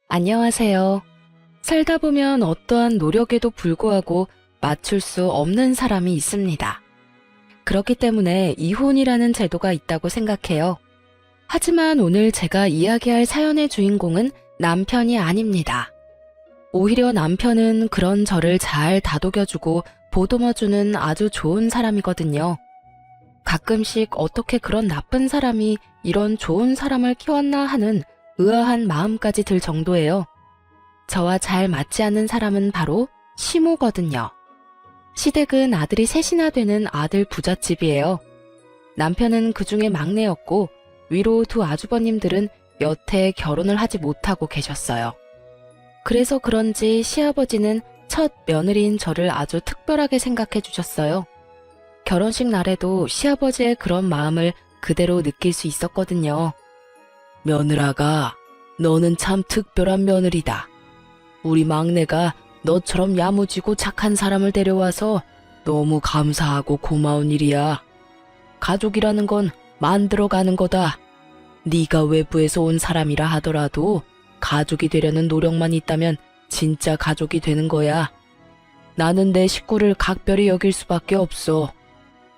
안녕하세요. 살다 보면 어떠한 노력에도 불구하고 맞출 수 없는 사람이 있습니다. 그렇기 때문에 이혼이라는 제도가 있다고 생각해요. 하지만 오늘 제가 이야기할 사연의 주인공은 남편이 아닙니다. 오히려 남편은 그런 저를 잘 다독여주고 보듬어주는 아주 좋은 사람이거든요. 가끔씩 어떻게 그런 나쁜 사람이 이런 좋은 사람을 키웠나 하는 의아한 마음까지 들 정도예요. 저와 잘 맞지 않는 사람은 바로 시모거든요. 시댁은 아들이 셋이나 되는 아들 부잣집이에요. 남편은 그 중에 막내였고 위로 두 아주버님들은 여태 결혼을 하지 못하고 계셨어요. 그래서 그런지 시아버지는 첫 며느리인 저를 아주 특별하게 생각해 주셨어요. 결혼식 날에도 시아버지의 그런 마음을 그대로 느낄 수 있었거든요. 며느라가, 너는 참 특별한 며느리다. 우리 막내가 너처럼 야무지고 착한 사람을 데려와서 너무 감사하고 고마운 일이야. 가족이라는 건 만들어가는 거다. 네가 외부에서 온 사람이라 하더라도 가족이 되려는 노력만 있다면 진짜 가족이 되는 거야. 나는 내 식구를 각별히 여길 수밖에 없어.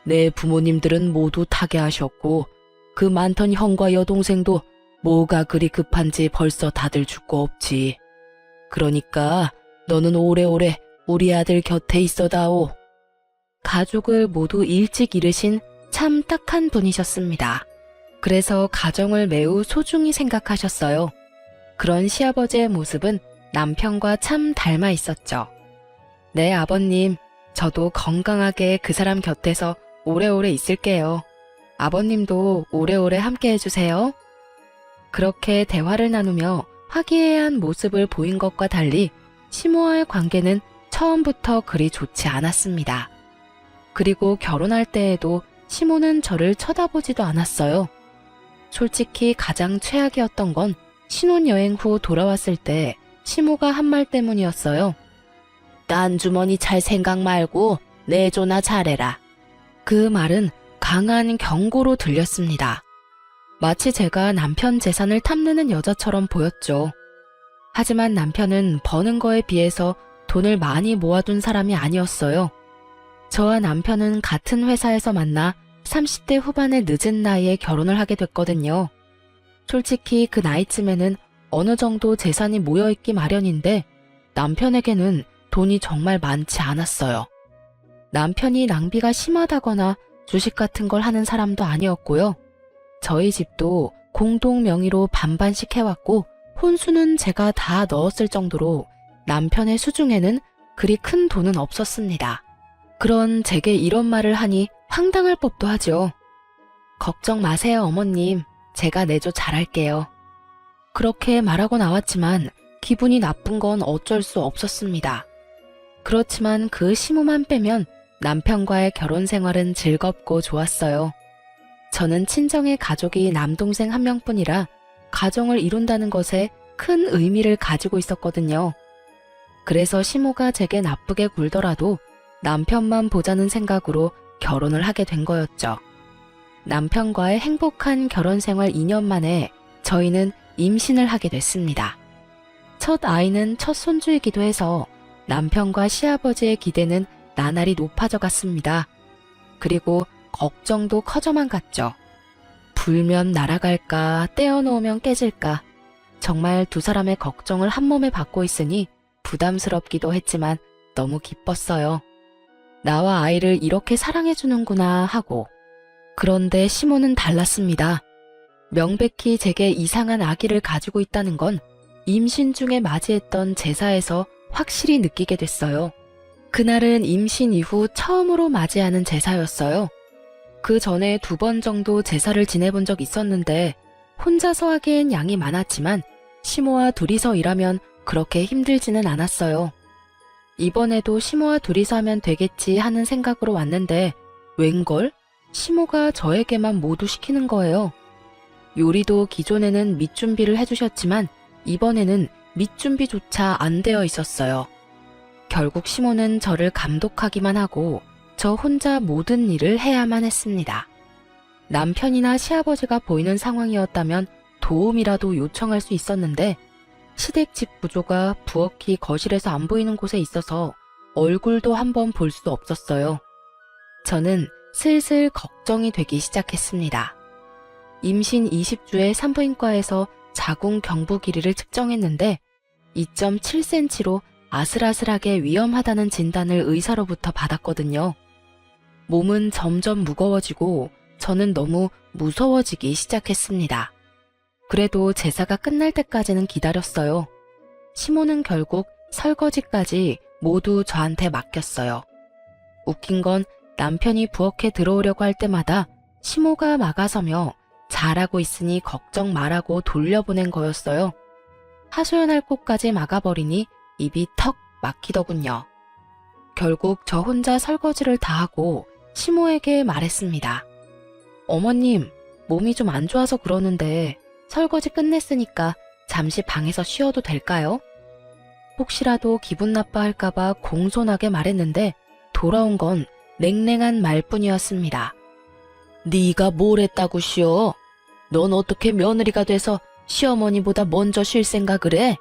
내 부모님들은 모두 타계하셨고 그 많던 형과 여동생도 뭐가 그리 급한지 벌써 다들 죽고 없지. 그러니까 너는 오래오래 우리 아들 곁에 있어다오. 가족을 모두 일찍 잃으신 참 딱한 분이셨습니다. 그래서 가정을 매우 소중히 생각하셨어요. 그런 시아버지의 모습은 남편과 참 닮아 있었죠. 네, 아버님, 저도 건강하게 그 사람 곁에서 오래오래 있을게요. 아버님도 오래오래 함께 해주세요. 그렇게 대화를 나누며 화기애애한 모습을 보인 것과 달리 시모와의 관계는 처음부터 그리 좋지 않았습니다. 그리고 결혼할 때에도 시모는 저를 쳐다보지도 않았어요. 솔직히 가장 최악이었던 건 신혼여행 후 돌아왔을 때 시모가 한 말 때문이었어요. 딴 주머니 찰 생각 말고 내조나 잘해라. 그 말은 강한 경고로 들렸습니다. 마치 제가 남편 재산을 탐내는 여자처럼 보였죠. 하지만 남편은 버는 거에 비해서 돈을 많이 모아둔 사람이 아니었어요. 저와 남편은 같은 회사에서 만나 30대 후반의 늦은 나이에 결혼을 하게 됐거든요. 솔직히 그 나이쯤에는 어느 정도 재산이 모여있기 마련인데 남편에게는 돈이 정말 많지 않았어요. 남편이 낭비가 심하다거나 주식 같은 걸 하는 사람도 아니었고요. 저희 집도 공동 명의로 반반씩 해왔고 혼수는 제가 다 넣었을 정도로 남편의 수중에는 그리 큰 돈은 없었습니다. 그런 제게 이런 말을 하니 황당할 법도 하죠. 걱정 마세요, 어머님. 제가 내조 잘할게요. 그렇게 말하고 나왔지만 기분이 나쁜 건 어쩔 수 없었습니다. 그렇지만 그 시모만 빼면 남편과의 결혼 생활은 즐겁고 좋았어요. 저는 친정의 가족이 남동생 한 명뿐이라 가정을 이룬다는 것에 큰 의미를 가지고 있었거든요. 그래서 시모가 제게 나쁘게 굴더라도 남편만 보자는 생각으로 결혼을 하게 된 거였죠. 남편과의 행복한 결혼 생활 2년 만에 저희는 임신을 하게 됐습니다. 첫 아이는 첫 손주이기도 해서 남편과 시아버지의 기대는 나날이 높아져 갔습니다. 그리고 걱정도 커져만 갔죠. 불면 날아갈까, 떼어놓으면 깨질까. 정말 두 사람의 걱정을 한 몸에 받고 있으니 부담스럽기도 했지만 너무 기뻤어요. 나와 아이를 이렇게 사랑해주는구나 하고. 그런데 시모는 달랐습니다. 명백히 제게 이상한 아기를 가지고 있다는 건 임신 중에 맞이했던 제사에서 확실히 느끼게 됐어요. 그날은 임신 이후 처음으로 맞이하는 제사였어요. 그 전에 2번 정도 제사를 지내본 적 있었는데 혼자서 하기엔 양이 많았지만 시모와 둘이서 일하면 그렇게 힘들지는 않았어요. 이번에도 시모와 둘이서 하면 되겠지 하는 생각으로 왔는데 웬걸? 시모가 저에게만 모두 시키는 거예요. 요리도 기존에는 밑준비를 해주셨지만 이번에는 밑준비조차 안 되어 있었어요. 결국 시모는 저를 감독하기만 하고 저 혼자 모든 일을 해야만 했습니다. 남편이나 시아버지가 보이는 상황이었다면 도움이라도 요청할 수 있었는데 시댁 집 구조가 부엌이 거실에서 안 보이는 곳에 있어서 얼굴도 한번 볼 수 없었어요. 저는 슬슬 걱정이 되기 시작했습니다. 임신 20주에 산부인과에서 자궁 경부 길이를 측정했는데 2.7cm로 아슬아슬하게 위험하다는 진단을 의사로부터 받았거든요. 몸은 점점 무거워지고 저는 너무 무서워지기 시작했습니다. 그래도 제사가 끝날 때까지는 기다렸어요. 시모는 결국 설거지까지 모두 저한테 맡겼어요. 웃긴 건 남편이 부엌에 들어오려고 할 때마다 시모가 막아서며 잘하고 있으니 걱정 말라고 돌려보낸 거였어요. 하소연할 곳까지 막아버리니 입이 턱 막히더군요. 결국 저 혼자 설거지를 다 하고 시모에게 말했습니다. 어머님, 몸이 좀 안 좋아서 그러는데 설거지 끝냈으니까 잠시 방에서 쉬어도 될까요? 혹시라도 기분 나빠할까봐 공손하게 말했는데 돌아온 건 냉랭한 말뿐이었습니다. 네가 뭘 했다고 쉬어? 넌 어떻게 며느리가 돼서 시어머니보다 먼저 쉴 생각을 해?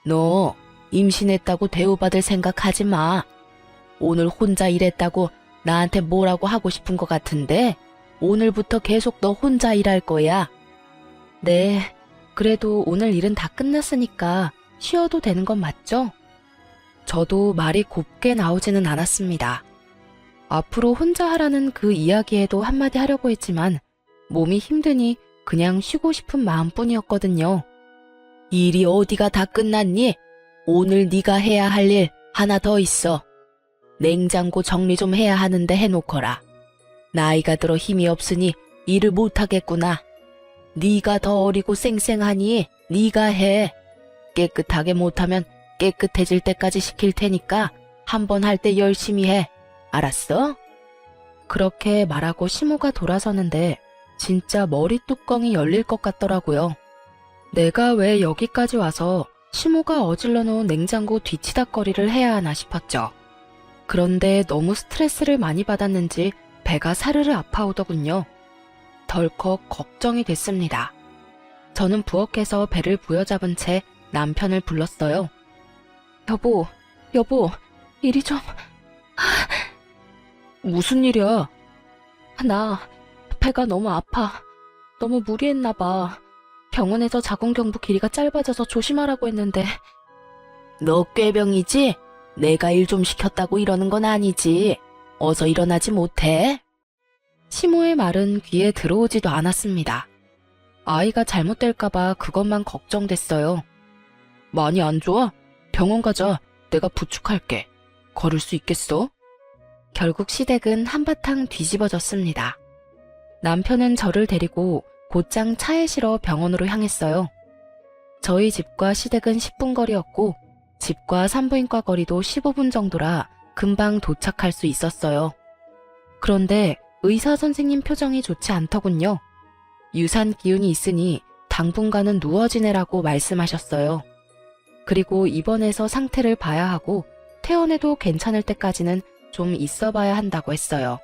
너 임신했다고 대우받을 생각하지 마. 오늘 혼자 일했다고 나한테 뭐라고 하고 싶은 것 같은데 오늘부터 계속 너 혼자 일할 거야. 네, 그래도 오늘 일은 다 끝났으니까 쉬어도 되는 건 맞죠? 저도 말이 곱게 나오지는 않았습니다. 앞으로 혼자 하라는 그 이야기에도 한마디 하려고 했지만 몸이 힘드니 그냥 쉬고 싶은 마음뿐이었거든요. 일이 어디가 다 끝났니? 오늘 네가 해야 할 일 하나 더 있어. 냉장고 정리 좀 해야 하는데 해놓거라. 나이가 들어 힘이 없으니 일을 못하겠구나. 네가 더 어리고 쌩쌩하니 네가 해. 깨끗하게 못하면 깨끗해질 때까지 시킬 테니까 한 번 할 때 열심히 해. 알았어? 그렇게 말하고 시모가 돌아서는데 진짜 머리 뚜껑이 열릴 것 같더라고요. 내가 왜 여기까지 와서 시모가 어질러 놓은 냉장고 뒤치다꺼리를 해야 하나 싶었죠. 그런데 너무 스트레스를 많이 받았는지 배가 사르르 아파오더군요. 덜컥 걱정이 됐습니다. 저는 부엌에서 배를 부여잡은 채 남편을 불렀어요. 여보, 이리 좀... 무슨 일이야? 나 배가 너무 아파. 너무 무리했나 봐. 병원에서 자궁경부 길이가 짧아져서 조심하라고 했는데. 너 꾀병이지? 내가 일 좀 시켰다고 이러는 건 아니지. 어서 일어나지 못해? 시모의 말은 귀에 들어오지도 않았습니다. 아이가 잘못될까봐 그것만 걱정됐어요. 많이 안 좋아? 병원 가자. 내가 부축할게. 걸을 수 있겠어? 결국 시댁은 한바탕 뒤집어졌습니다. 남편은 저를 데리고 곧장 차에 실어 병원으로 향했어요. 저희 집과 시댁은 10분 거리였고 집과 산부인과 거리도 15분 정도라 금방 도착할 수 있었어요. 그런데 의사 선생님 표정이 좋지 않더군요. 유산 기운이 있으니 당분간은 누워 지내라고 말씀하셨어요. 그리고 입원해서 상태를 봐야 하고 퇴원해도 괜찮을 때까지는 좀 있어봐야 한다고 했어요.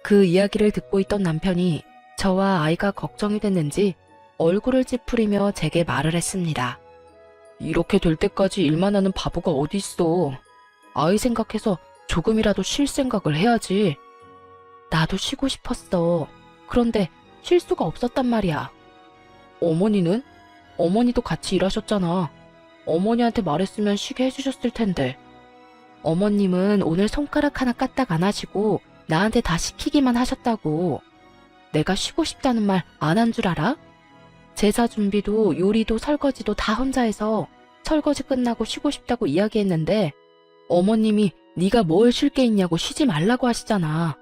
그 이야기를 듣고 있던 남편이 저와 아이가 걱정이 됐는지 얼굴을 찌푸리며 제게 말을 했습니다. 이렇게 될 때까지 일만 하는 바보가 어디 있어. 아이 생각해서 조금이라도 쉴 생각을 해야지. 나도 쉬고 싶었어. 그런데 쉴 수가 없었단 말이야. 어머니는? 어머니도 같이 일하셨잖아. 어머니한테 말했으면 쉬게 해주셨을 텐데. 어머님은 오늘 손가락 하나 까딱 안 하시고 나한테 다 시키기만 하셨다고. 내가 쉬고 싶다는 말 안 한 줄 알아? 제사 준비도 요리도 설거지도 다 혼자 해서 설거지 끝나고 쉬고 싶다고 이야기했는데 어머님이 네가 뭘 쉴 게 있냐고 쉬지 말라고 하시잖아.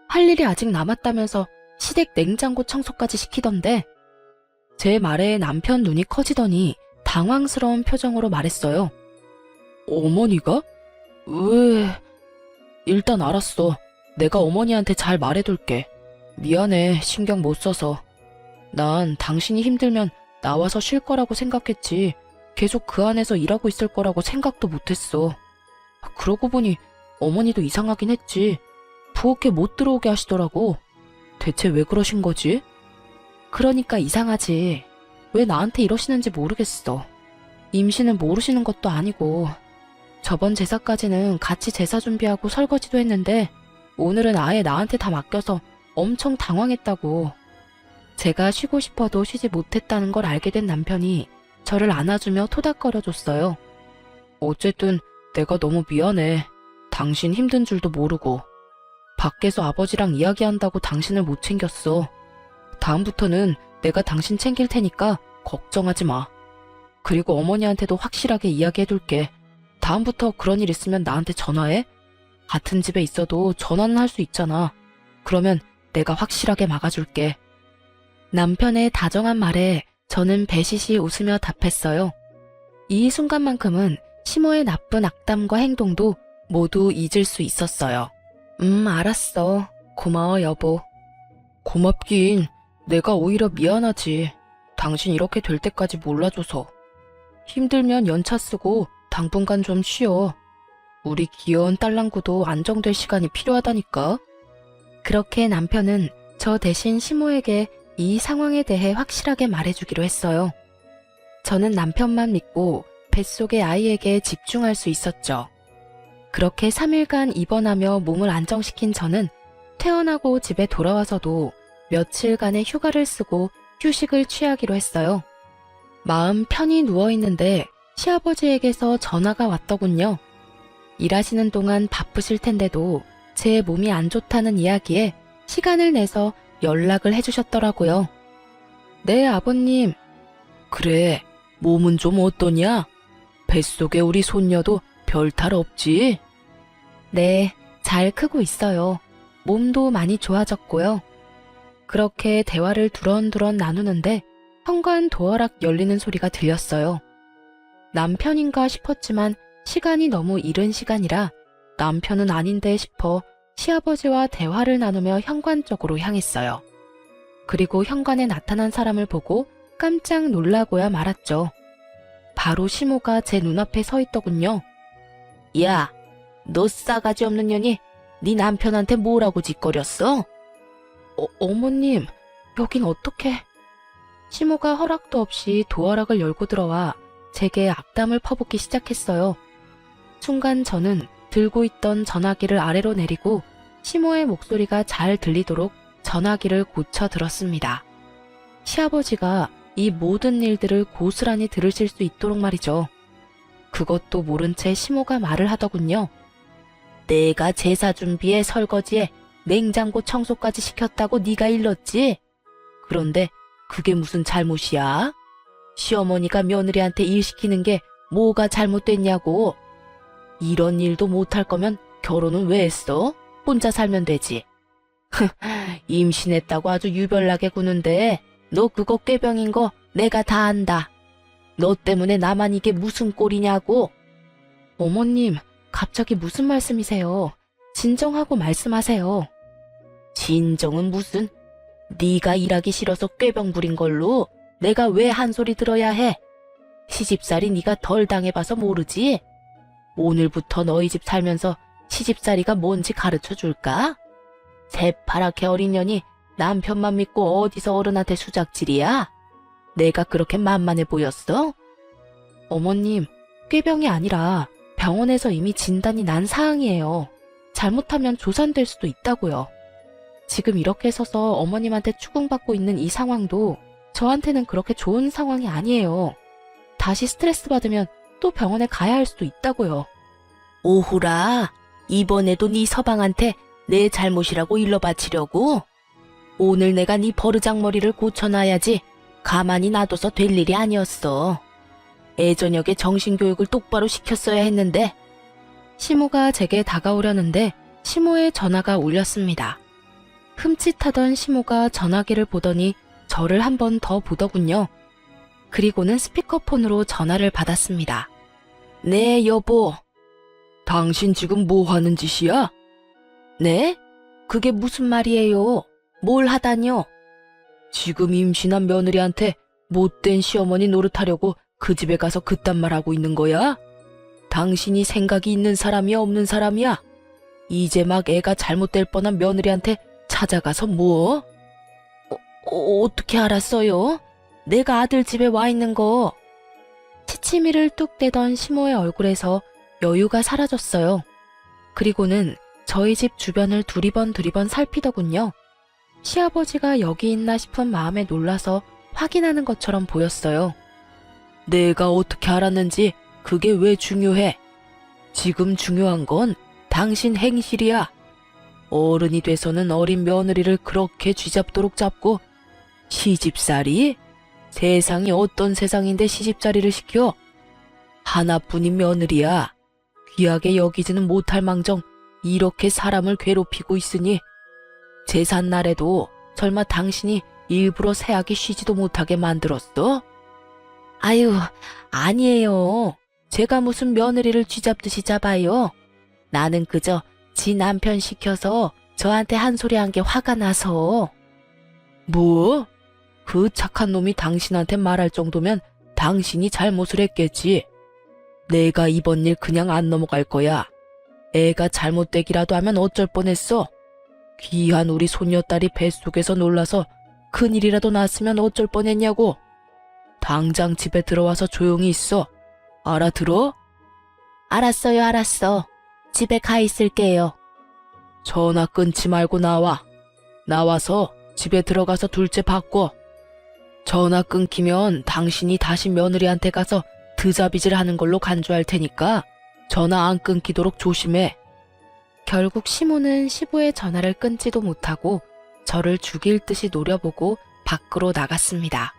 할 일이 아직 남았다면서 시댁 냉장고 청소까지 시키던데. 제 말에 남편 눈이 커지더니 당황스러운 표정으로 말했어요. 어머니가? 왜? 일단 알았어. 내가 어머니한테 잘 말해둘게. 미안해, 신경 못 써서. 난 당신이 힘들면 나와서 쉴 거라고 생각했지 계속 그 안에서 일하고 있을 거라고 생각도 못했어. 그러고 보니 어머니도 이상하긴 했지. 부엌에 못 들어오게 하시더라고. 대체 왜 그러신 거지? 그러니까 이상하지. 왜 나한테 이러시는지 모르겠어. 임신을 모르시는 것도 아니고 저번 제사까지는 같이 제사 준비하고 설거지도 했는데 오늘은 아예 나한테 다 맡겨서 엄청 당황했다고. 제가 쉬고 싶어도 쉬지 못했다는 걸 알게 된 남편이 저를 안아주며 토닥거려줬어요. 어쨌든 내가 너무 미안해. 당신 힘든 줄도 모르고. 밖에서 아버지랑 이야기한다고 당신을 못 챙겼어. 다음부터는 내가 당신 챙길 테니까 걱정하지 마. 그리고 어머니한테도 확실하게 이야기해둘게. 다음부터 그런 일 있으면 나한테 전화해. 같은 집에 있어도 전화는 할 수 있잖아. 그러면 내가 확실하게 막아줄게. 남편의 다정한 말에 저는 배시시 웃으며 답했어요. 이 순간만큼은 시모의 나쁜 악담과 행동도 모두 잊을 수 있었어요. 알았어. 고마워, 여보. 고맙긴. 내가 오히려 미안하지. 당신 이렇게 될 때까지 몰라줘서. 힘들면 연차 쓰고 당분간 좀 쉬어. 우리 귀여운 딸랑구도 안정될 시간이 필요하다니까. 그렇게 남편은 저 대신 시모에게 이 상황에 대해 확실하게 말해주기로 했어요. 저는 남편만 믿고 뱃속의 아이에게 집중할 수 있었죠. 그렇게 3일간 입원하며 몸을 안정시킨 저는 퇴원하고 집에 돌아와서도 며칠간의 휴가를 쓰고 휴식을 취하기로 했어요. 마음 편히 누워있는데 시아버지에게서 전화가 왔더군요. 일하시는 동안 바쁘실 텐데도 제 몸이 안 좋다는 이야기에 시간을 내서 연락을 해주셨더라고요. 네, 아버님. 그래, 몸은 좀 어떠냐? 뱃속에 우리 손녀도 별탈 없지? 네, 잘 크고 있어요. 몸도 많이 좋아졌고요. 그렇게 대화를 두런두런 나누는데 현관 도어락 열리는 소리가 들렸어요. 남편인가 싶었지만 시간이 너무 이른 시간이라 남편은 아닌데 싶어 시아버지와 대화를 나누며 현관 쪽으로 향했어요. 그리고 현관에 나타난 사람을 보고 깜짝 놀라고야 말았죠. 바로 시모가 제 눈앞에 서 있더군요. 야, 너 싸가지 없는 년이 네 남편한테 뭐라고 짓거렸어? 어머님, 여긴 어떻게? 시모가 허락도 없이 도어락을 열고 들어와 제게 악담을 퍼붓기 시작했어요. 순간 저는 들고 있던 전화기를 아래로 내리고 시모의 목소리가 잘 들리도록 전화기를 고쳐 들었습니다. 시아버지가 이 모든 일들을 고스란히 들으실 수 있도록 말이죠. 그것도 모른 채 시모가 말을 하더군요. 내가 제사 준비에 설거지에 냉장고 청소까지 시켰다고 네가 일렀지? 그런데 그게 무슨 잘못이야? 시어머니가 며느리한테 일 시키는 게 뭐가 잘못됐냐고. 이런 일도 못할 거면 결혼은 왜 했어? 혼자 살면 되지. 임신했다고 아주 유별나게 구는데 너 그거 꾀병인 거 내가 다 안다. 너 때문에 나만 이게 무슨 꼴이냐고. 어머님, 갑자기 무슨 말씀이세요? 진정하고 말씀하세요. 진정은 무슨? 네가 일하기 싫어서 꾀병 부린 걸로 내가 왜 한 소리 들어야 해? 시집살이 네가 덜 당해봐서 모르지? 오늘부터 너희 집 살면서 시집살이가 뭔지 가르쳐 줄까? 새파랗게 어린 년이 남편만 믿고 어디서 어른한테 수작질이야? 내가 그렇게 만만해 보였어? 어머님, 꾀병이 아니라 병원에서 이미 진단이 난 사항이에요. 잘못하면 조산될 수도 있다고요. 지금 이렇게 서서 어머님한테 추궁받고 있는 이 상황도 저한테는 그렇게 좋은 상황이 아니에요. 다시 스트레스 받으면 또 병원에 가야 할 수도 있다고요. 오호라, 이번에도 네 서방한테 내 잘못이라고 일러 바치려고? 오늘 내가 네 버르장머리를 고쳐놔야지 가만히 놔둬서 될 일이 아니었어. 애저녁에 정신교육을 똑바로 시켰어야 했는데. 시모가 제게 다가오려는데 시모의 전화가 울렸습니다. 흠칫하던 시모가 전화기를 보더니 저를 한 번 더 보더군요. 그리고는 스피커폰으로 전화를 받았습니다. 네, 여보. 당신 지금 뭐 하는 짓이야? 네? 그게 무슨 말이에요? 뭘 하다뇨? 지금 임신한 며느리한테 못된 시어머니 노릇하려고 그 집에 가서 그딴 말 하고 있는 거야? 당신이 생각이 있는 사람이야, 없는 사람이야? 이제 막 애가 잘못될 뻔한 며느리한테 찾아가서 뭐? 어떻게 알았어요? 내가 아들 집에 와 있는 거. 치치미를 뚝 떼던 시모의 얼굴에서 여유가 사라졌어요. 그리고는 저희 집 주변을 두리번 살피더군요. 시아버지가 여기 있나 싶은 마음에 놀라서 확인하는 것처럼 보였어요. 내가 어떻게 알았는지 그게 왜 중요해? 지금 중요한 건 당신 행실이야. 어른이 돼서는 어린 며느리를 그렇게 쥐잡도록 잡고 시집살이? 세상이 어떤 세상인데 시집살이를 시켜? 하나뿐인 며느리야. 귀하게 여기지는 못할 망정 이렇게 사람을 괴롭히고 있으니 제삿날에도 설마 당신이 일부러 새하기 쉬지도 못하게 만들었어? 아유, 아니에요. 제가 무슨 며느리를 쥐잡듯이 잡아요. 나는 그저 지 남편 시켜서 저한테 한 소리 한 게 화가 나서. 뭐? 그 착한 놈이 당신한테 말할 정도면 당신이 잘못을 했겠지. 내가 이번 일 그냥 안 넘어갈 거야. 애가 잘못되기라도 하면 어쩔 뻔했어. 귀한 우리 손녀딸이 뱃속에서 놀라서 큰일이라도 났으면 어쩔 뻔했냐고. 당장 집에 들어와서 조용히 있어. 알아들어? 알았어요, 알았어. 집에 가 있을게요. 전화 끊지 말고 나와. 나와서 집에 들어가서 둘째 바꿔. 전화 끊기면 당신이 다시 며느리한테 가서 드자비질 하는 걸로 간주할 테니까 전화 안 끊기도록 조심해. 결국 시모는 시부의 전화를 끊지도 못하고 저를 죽일 듯이 노려보고 밖으로 나갔습니다.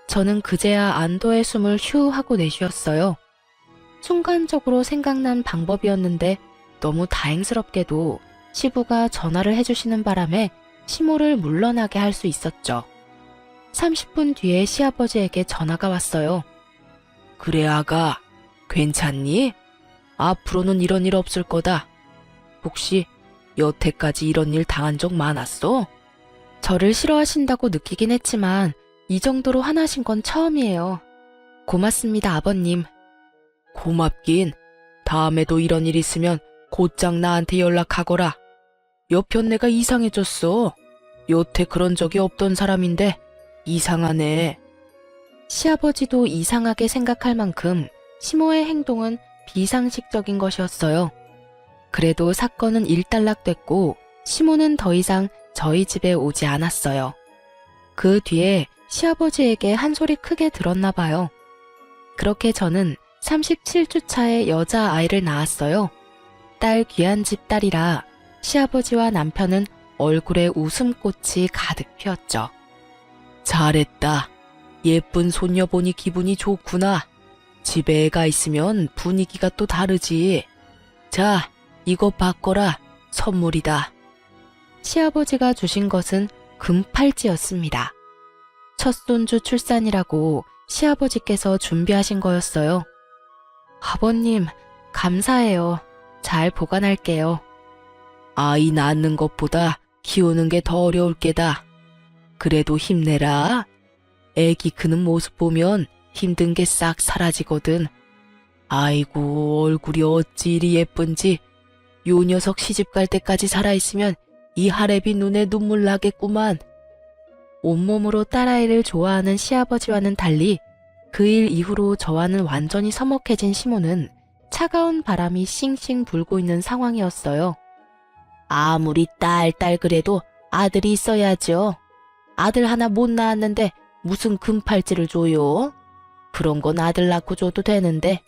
저는 그제야 안도의 숨을 휴 하고 내쉬었어요. 순간적으로 생각난 방법이었는데 너무 다행스럽게도 시부가 전화를 해주시는 바람에 시모를 물러나게 할 수 있었죠. 30분 뒤에 시아버지에게 전화가 왔어요. 그래 아가, 괜찮니? 앞으로는 이런 일 없을 거다. 혹시 여태까지 이런 일 당한 적 많았어? 저를 싫어하신다고 느끼긴 했지만 이 정도로 화나신 건 처음이에요. 고맙습니다, 아버님. 고맙긴. 다음에도 이런 일 있으면 곧장 나한테 연락하거라. 여편 내가 이상해졌어. 여태 그런 적이 없던 사람인데 이상하네. 시아버지도 이상하게 생각할 만큼 시모의 행동은 비상식적인 것이었어요. 그래도 사건은 일단락됐고 시모는 더 이상 저희 집에 오지 않았어요. 그 뒤에 시아버지에게 한 소리 크게 들었나 봐요. 그렇게 저는 37주 차에 여자아이를 낳았어요. 딸 귀한 집 딸이라 시아버지와 남편은 얼굴에 웃음꽃이 가득 피었죠. 잘했다. 예쁜 손녀 보니 기분이 좋구나. 집에 애가 있으면 분위기가 또 다르지. 자, 이거 받거라. 선물이다. 시아버지가 주신 것은 금팔찌였습니다. 첫 손주 출산이라고 시아버지께서 준비하신 거였어요. 아버님, 감사해요. 잘 보관할게요. 아이 낳는 것보다 키우는 게 더 어려울 게다. 그래도 힘내라. 애기 크는 모습 보면 힘든 게 싹 사라지거든. 아이고, 얼굴이 어찌 이리 예쁜지. 요 녀석 시집 갈 때까지 살아있으면 이 하랩이 눈에 눈물 나겠구만. 온몸으로 딸아이를 좋아하는 시아버지와는 달리 그 일 이후로 저와는 완전히 서먹해진 시모는 차가운 바람이 싱싱 불고 있는 상황이었어요. 아무리 딸 그래도 아들이 있어야죠. 아들 하나 못 낳았는데 무슨 금팔찌를 줘요? 그런 건 아들 낳고 줘도 되는데.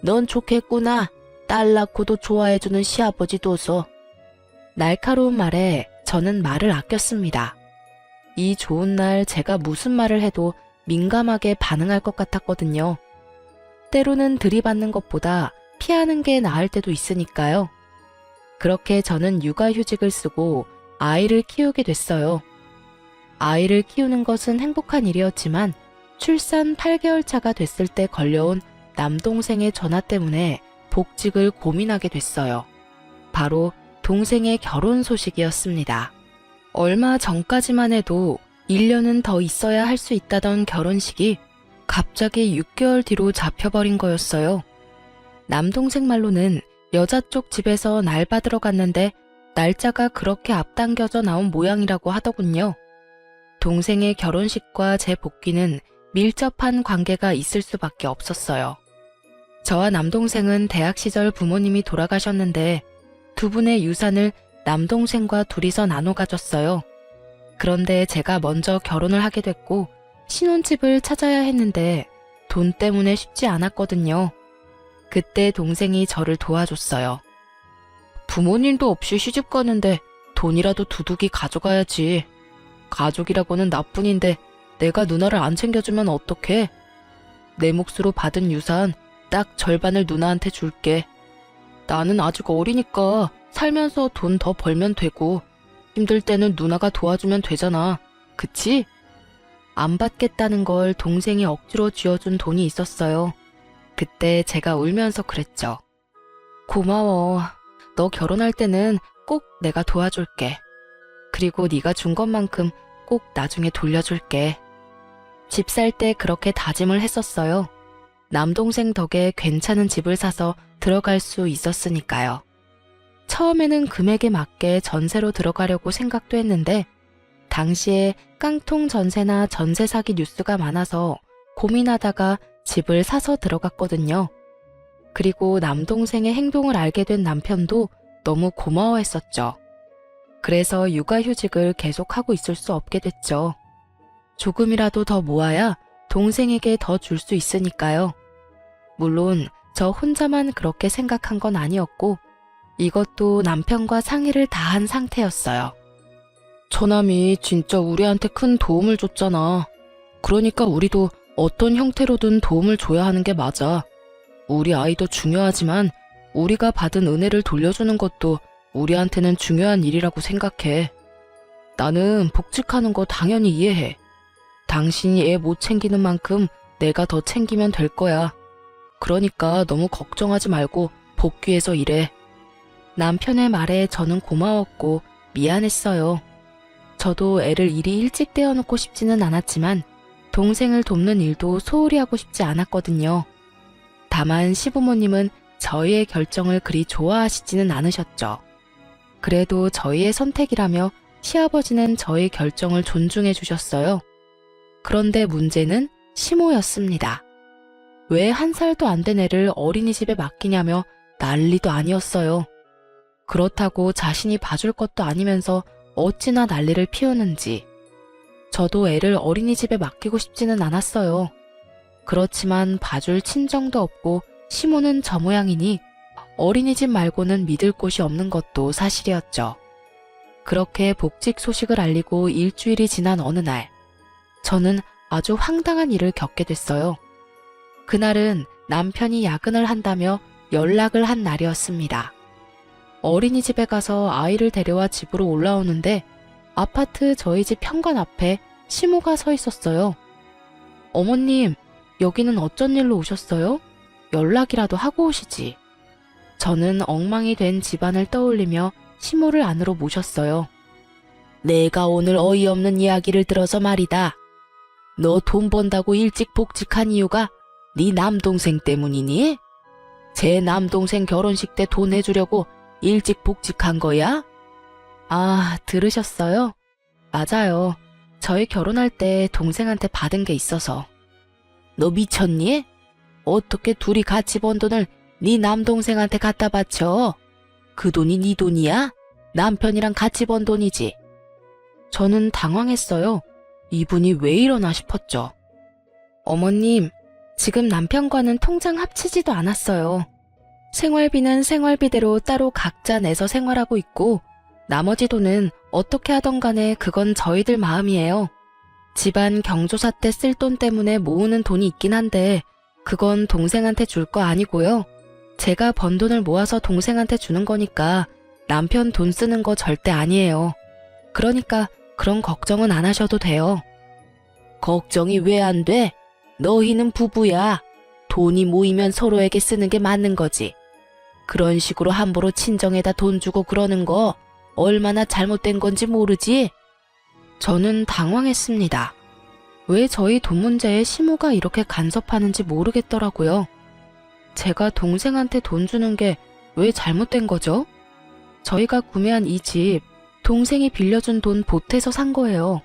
넌 좋겠구나. 딸 낳고도 좋아해주는 시아버지 둬서. 날카로운 말에 저는 말을 아꼈습니다. 이 좋은 날 제가 무슨 말을 해도 민감하게 반응할 것 같았거든요. 때로는 들이받는 것보다 피하는 게 나을 때도 있으니까요. 그렇게 저는 육아휴직을 쓰고 아이를 키우게 됐어요. 아이를 키우는 것은 행복한 일이었지만 출산 8개월 차가 됐을 때 걸려온 남동생의 전화 때문에 복직을 고민하게 됐어요. 바로 동생의 결혼 소식이었습니다. 얼마 전까지만 해도 1년은 더 있어야 할 수 있다던 결혼식이 갑자기 6개월 뒤로 잡혀버린 거였어요. 남동생 말로는 여자 쪽 집에서 날 받으러 갔는데 날짜가 그렇게 앞당겨져 나온 모양이라고 하더군요. 동생의 결혼식과 제 복귀는 밀접한 관계가 있을 수밖에 없었어요. 저와 남동생은 대학 시절 부모님이 돌아가셨는데 두 분의 유산을 남동생과 둘이서 나눠 가졌어요. 그런데 제가 먼저 결혼을 하게 됐고 신혼집을 찾아야 했는데 돈 때문에 쉽지 않았거든요. 그때 동생이 저를 도와줬어요. 부모님도 없이 시집 가는데 돈이라도 두둑이 가져가야지. 가족이라고는 나뿐인데 내가 누나를 안 챙겨주면 어떡해? 내 몫으로 받은 유산 딱 절반을 누나한테 줄게. 나는 아직 어리니까 살면서 돈 더 벌면 되고 힘들 때는 누나가 도와주면 되잖아. 그치? 안 받겠다는 걸 동생이 억지로 쥐어준 돈이 있었어요. 그때 제가 울면서 그랬죠. 고마워. 너 결혼할 때는 꼭 내가 도와줄게. 그리고 네가 준 것만큼 꼭 나중에 돌려줄게. 집 살 때 그렇게 다짐을 했었어요. 남동생 덕에 괜찮은 집을 사서 들어갈 수 있었으니까요. 처음에는 금액에 맞게 전세로 들어가려고 생각도 했는데 당시에 깡통 전세나 전세 사기 뉴스가 많아서 고민하다가 집을 사서 들어갔거든요. 그리고 남동생의 행동을 알게 된 남편도 너무 고마워했었죠. 그래서 육아휴직을 계속하고 있을 수 없게 됐죠. 조금이라도 더 모아야 동생에게 더 줄 수 있으니까요. 물론 저 혼자만 그렇게 생각한 건 아니었고 이것도 남편과 상의를 다 한 상태였어요. 처남이 진짜 우리한테 큰 도움을 줬잖아. 그러니까 우리도 어떤 형태로든 도움을 줘야 하는 게 맞아. 우리 아이도 중요하지만 우리가 받은 은혜를 돌려주는 것도 우리한테는 중요한 일이라고 생각해. 나는 복직하는 거 당연히 이해해. 당신이 애 못 챙기는 만큼 내가 더 챙기면 될 거야. 그러니까 너무 걱정하지 말고 복귀해서 일해. 남편의 말에 저는 고마웠고 미안했어요. 저도 애를 이리 일찍 떼어놓고 싶지는 않았지만 동생을 돕는 일도 소홀히 하고 싶지 않았거든요. 다만 시부모님은 저희의 결정을 그리 좋아하시지는 않으셨죠. 그래도 저희의 선택이라며 시아버지는 저희 결정을 존중해 주셨어요. 그런데 문제는 시모였습니다. 왜 1살도 안 된 애를 어린이집에 맡기냐며 난리도 아니었어요. 그렇다고 자신이 봐줄 것도 아니면서 어찌나 난리를 피우는지. 저도 애를 어린이집에 맡기고 싶지는 않았어요. 그렇지만 봐줄 친정도 없고 시모는 저 모양이니 어린이집 말고는 믿을 곳이 없는 것도 사실이었죠. 그렇게 복직 소식을 알리고 일주일이 지난 어느 날, 저는 아주 황당한 일을 겪게 됐어요. 그날은 남편이 야근을 한다며 연락을 한 날이었습니다. 어린이집에 가서 아이를 데려와 집으로 올라오는데 아파트 저희 집 현관 앞에 시모가 서 있었어요. 어머님, 여기는 어쩐 일로 오셨어요? 연락이라도 하고 오시지. 저는 엉망이 된 집안을 떠올리며 시모를 안으로 모셨어요. 내가 오늘 어이없는 이야기를 들어서 말이다. 너 돈 번다고 일찍 복직한 이유가 네 남동생 때문이니? 제 남동생 결혼식 때 돈 해주려고 일찍 복직한 거야? 아, 들으셨어요? 맞아요. 저희 결혼할 때 동생한테 받은 게 있어서. 너 미쳤니? 어떻게 둘이 같이 번 돈을 네 남동생한테 갖다 바쳐? 그 돈이 네 돈이야? 남편이랑 같이 번 돈이지. 저는 당황했어요. 이분이 왜 이러나 싶었죠. 어머님, 지금 남편과는 통장 합치지도 않았어요. 생활비는 생활비대로 따로 각자 내서 생활하고 있고 나머지 돈은 어떻게 하던 간에 그건 저희들 마음이에요. 집안 경조사 때 쓸 돈 때문에 모으는 돈이 있긴 한데 그건 동생한테 줄 거 아니고요. 제가 번 돈을 모아서 동생한테 주는 거니까 남편 돈 쓰는 거 절대 아니에요. 그러니까 그런 걱정은 안 하셔도 돼요. 걱정이 왜 안 돼? 너희는 부부야. 돈이 모이면 서로에게 쓰는 게 맞는 거지. 그런 식으로 함부로 친정에다 돈 주고 그러는 거 얼마나 잘못된 건지 모르지? 저는 당황했습니다. 왜 저희 돈 문제에 시모가 이렇게 간섭하는지 모르겠더라고요. 제가 동생한테 돈 주는 게 왜 잘못된 거죠? 저희가 구매한 이 집, 동생이 빌려준 돈 보태서 산 거예요.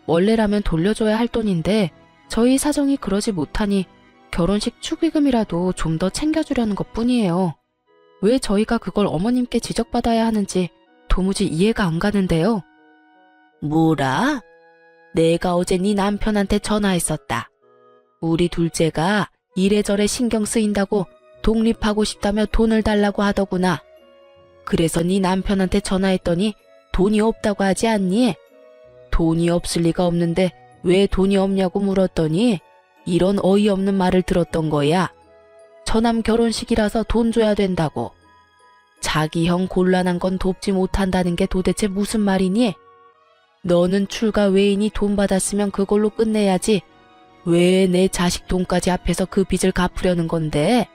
원래라면 돌려줘야 할 돈인데 저희 사정이 그러지 못하니 결혼식 축의금이라도 좀 더 챙겨주려는 것뿐이에요. 왜 저희가 그걸 어머님께 지적받아야 하는지 도무지 이해가 안 가는데요. 뭐라? 내가 어제 네 남편한테 전화했었다. 우리 둘째가 이래저래 신경 쓰인다고 독립하고 싶다며 돈을 달라고 하더구나. 그래서 네 남편한테 전화했더니 돈이 없다고 하지 않니? 돈이 없을 리가 없는데 왜 돈이 없냐고 물었더니 이런 어이없는 말을 들었던 거야. 처남 결혼식이라서 돈 줘야 된다고. 자기 형 곤란한 건 돕지 못한다는 게 도대체 무슨 말이니? 너는 출가 외인이 돈 받았으면 그걸로 끝내야지. 왜 내 자식 돈까지 앞에서 그 빚을 갚으려는 건데?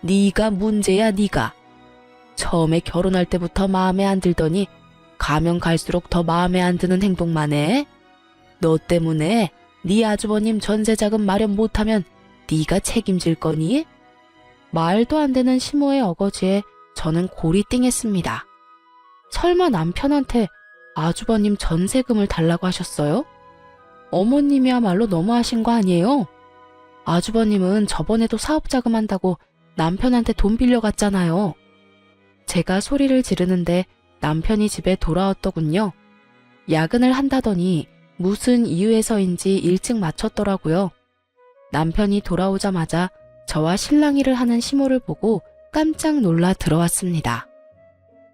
네가 문제야, 네가. 처음에 결혼할 때부터 마음에 안 들더니 가면 갈수록 더 마음에 안 드는 행동만 해. 너 때문에 네 아주버님 전세자금 마련 못하면 네가 책임질 거니? 말도 안 되는 시모의 어거지에 저는 골이 띵했습니다. 설마 남편한테 아주버님 전세금을 달라고 하셨어요? 어머님이야말로 너무하신 거 아니에요? 아주버님은 저번에도 사업자금 한다고 남편한테 돈 빌려갔잖아요. 제가 소리를 지르는데 남편이 집에 돌아왔더군요. 야근을 한다더니 무슨 이유에서인지 일찍 마쳤더라고요. 남편이 돌아오자마자 저와 실랑이를 하는 시모를 보고 깜짝 놀라 들어왔습니다.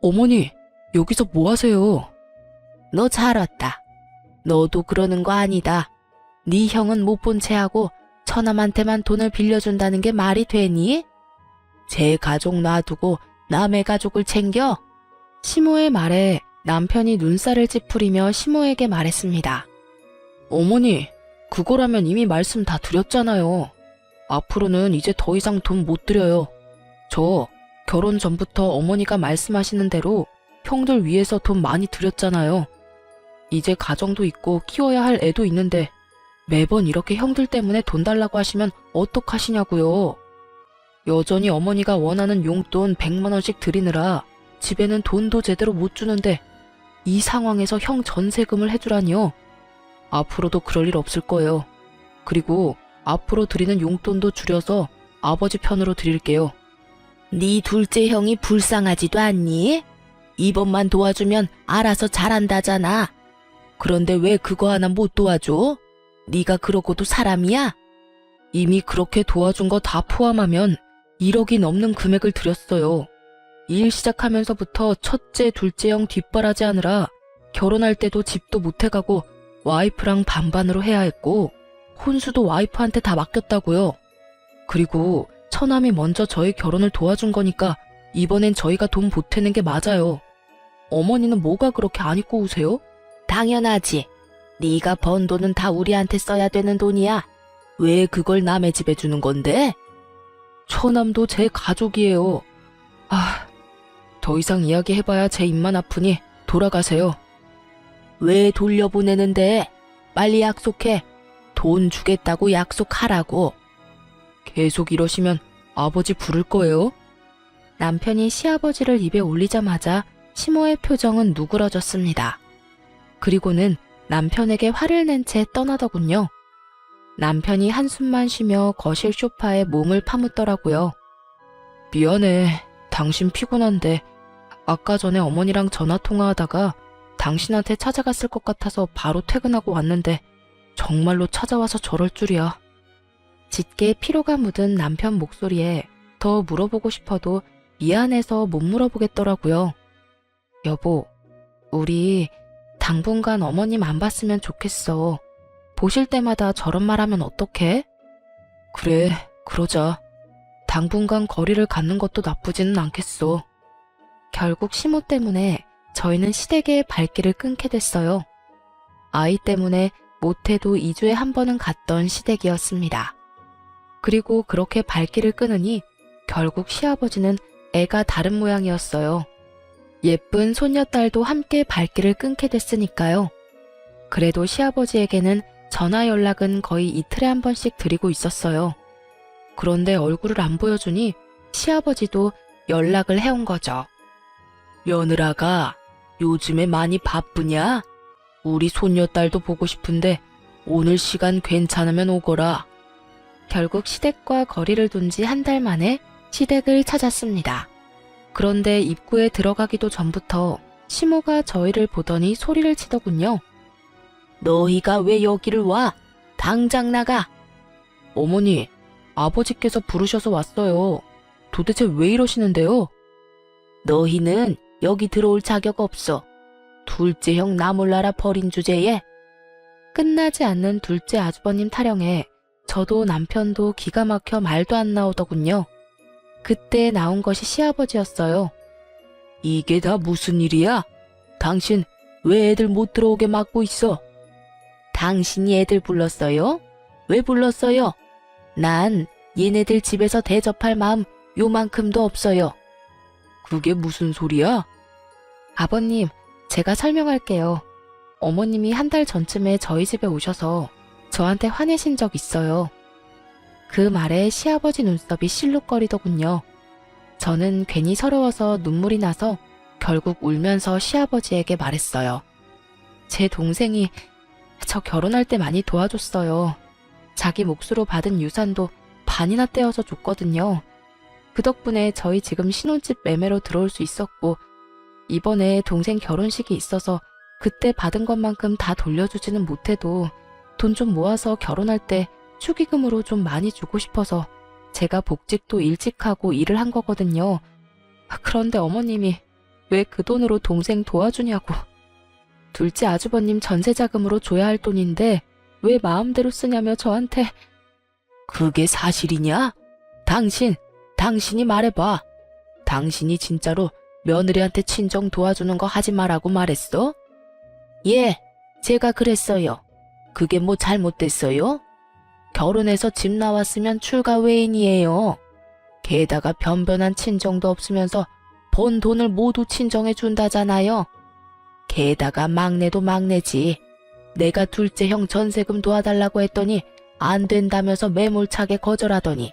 어머니, 여기서 뭐 하세요? 너 잘 왔다. 너도 그러는 거 아니다. 네 형은 못 본 채하고 처남한테만 돈을 빌려준다는 게 말이 되니? 제 가족 놔두고 남의 가족을 챙겨? 시모의 말에 남편이 눈살을 찌푸리며 시모에게 말했습니다. 어머니, 그거라면 이미 말씀 다 드렸잖아요. 앞으로는 이제 더 이상 돈 못 드려요. 저 결혼 전부터 어머니가 말씀하시는 대로 형들 위해서 돈 많이 드렸잖아요. 이제 가정도 있고 키워야 할 애도 있는데 매번 이렇게 형들 때문에 돈 달라고 하시면 어떡하시냐고요. 여전히 어머니가 원하는 용돈 100만 원씩 드리느라 집에는 돈도 제대로 못 주는데 이 상황에서 형 전세금을 해주라니요. 앞으로도 그럴 일 없을 거예요. 그리고 앞으로 드리는 용돈도 줄여서 아버지 편으로 드릴게요. 네 둘째 형이 불쌍하지도 않니? 이번만 도와주면 알아서 잘한다잖아. 그런데 왜 그거 하나 못 도와줘? 네가 그러고도 사람이야? 이미 그렇게 도와준 거 다 포함하면 1억이 넘는 금액을 드렸어요. 일 시작하면서부터 첫째, 둘째 형 뒷바라지 하느라 결혼할 때도 집도 못 해가고 와이프랑 반반으로 해야 했고 혼수도 와이프한테 다 맡겼다고요. 그리고 처남이 먼저 저희 결혼을 도와준 거니까 이번엔 저희가 돈 보태는 게 맞아요. 어머니는 뭐가 그렇게 안 입고 우세요? 당연하지. 네가 번 돈은 다 우리한테 써야 되는 돈이야. 왜 그걸 남의 집에 주는 건데? 처남도 제 가족이에요. 더 이상 이야기해봐야 제 입만 아프니 돌아가세요. 왜 돌려보내는데? 빨리 약속해. 돈 주겠다고 약속하라고. 계속 이러시면 아버지 부를 거예요. 남편이 시아버지를 입에 올리자마자 시모의 표정은 누그러졌습니다. 그리고는 남편에게 화를 낸 채 떠나더군요. 남편이 한숨만 쉬며 거실 소파에 몸을 파묻더라고요. 미안해. 당신 피곤한데 아까 전에 어머니랑 전화통화하다가 당신한테 찾아갔을 것 같아서 바로 퇴근하고 왔는데 정말로 찾아와서 저럴 줄이야. 짙게 피로가 묻은 남편 목소리에 더 물어보고 싶어도 미안해서 못 물어보겠더라고요. 여보, 우리 당분간 어머님 안 봤으면 좋겠어. 보실 때마다 저런 말하면 어떡해? 그래, 그러자. 당분간 거리를 갖는 것도 나쁘지는 않겠어. 결국 시모 때문에 저희는 시댁의 발길을 끊게 됐어요. 아이 때문에 못해도 2주에 한 번은 갔던 시댁이었습니다. 그리고 그렇게 발길을 끊으니 결국 시아버지는 애가 다른 모양이었어요. 예쁜 손녀딸도 함께 발길을 끊게 됐으니까요. 그래도 시아버지에게는 전화 연락은 거의 이틀에 한 번씩 드리고 있었어요. 그런데 얼굴을 안 보여주니 시아버지도 연락을 해온 거죠. 며느라가 요즘에 많이 바쁘냐? 우리 손녀딸도 보고 싶은데 오늘 시간 괜찮으면 오거라. 결국 시댁과 거리를 둔 지 한 달 만에 시댁을 찾았습니다. 그런데 입구에 들어가기도 전부터 시모가 저희를 보더니 소리를 치더군요. 너희가 왜 여기를 와? 당장 나가! 어머니, 아버지께서 부르셔서 왔어요. 도대체 왜 이러시는데요? 너희는 여기 들어올 자격 없어. 둘째 형 나 몰라라 버린 주제에. 끝나지 않는 둘째 아주버님 타령에 저도 남편도 기가 막혀 말도 안 나오더군요. 그때 나온 것이 시아버지였어요. 이게 다 무슨 일이야? 당신 왜 애들 못 들어오게 막고 있어? 당신이 애들 불렀어요? 왜 불렀어요? 난 얘네들 집에서 대접할 마음 요만큼도 없어요. 그게 무슨 소리야? 아버님, 제가 설명할게요. 어머님이 한 달 전쯤에 저희 집에 오셔서 저한테 화내신 적 있어요. 그 말에 시아버지 눈썹이 실룩거리더군요. 저는 괜히 서러워서 눈물이 나서 결국 울면서 시아버지에게 말했어요. 제 동생이 저 결혼할 때 많이 도와줬어요. 자기 몫으로 받은 유산도 반이나 떼어서 줬거든요. 그 덕분에 저희 지금 신혼집 매매로 들어올 수 있었고, 이번에 동생 결혼식이 있어서 그때 받은 것만큼 다 돌려주지는 못해도 돈 좀 모아서 결혼할 때 축의금으로 좀 많이 주고 싶어서 제가 복직도 일찍 하고 일을 한 거거든요. 그런데 어머님이 왜 그 돈으로 동생 도와주냐고. 둘째 아주버님 전세자금으로 줘야 할 돈인데 왜 마음대로 쓰냐며 저한테. 그게 사실이냐? 당신이 말해봐. 당신이 진짜로 며느리한테 친정 도와주는 거 하지 말라고 말했어? 예, 제가 그랬어요. 그게 뭐 잘못됐어요? 결혼해서 집 나왔으면 출가 외인이에요. 게다가 변변한 친정도 없으면서 번 돈을 모두 친정해 준다잖아요. 게다가 막내도 막내지. 내가 둘째 형 전세금 도와달라고 했더니 안 된다면서 매몰차게 거절하더니